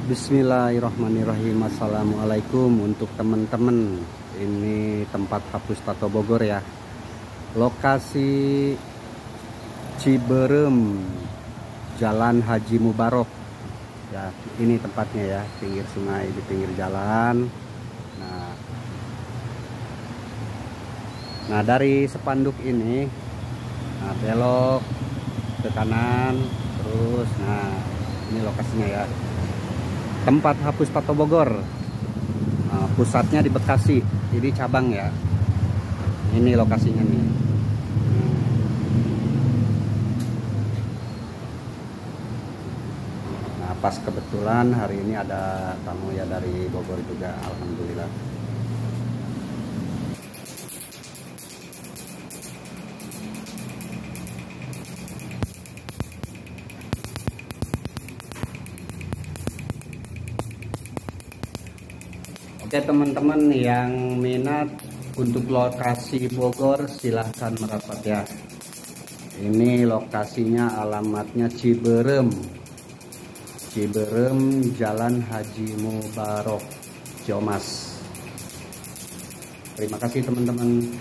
Bismillahirrahmanirrahim. Assalamualaikum untuk teman-teman. Ini tempat hapus tato Bogor ya. Lokasi Ciberem, Jalan Haji Mubarok. Ya, ini tempatnya ya, pinggir sungai, di pinggir jalan. Nah, dari spanduk ini, belok ke kanan, terus, ini lokasinya ya. Tempat hapus tato Bogor. Pusatnya di Bekasi, ini cabang ya. Ini lokasinya nih. Nah, pas kebetulan hari ini ada tamu ya dari Bogor juga, alhamdulillah. Oke teman-teman yang minat untuk lokasi Bogor silahkan merapat ya. Ini lokasinya, alamatnya Ciberem, Jalan Haji Mubarok, Ciamas. Terima kasih teman-teman.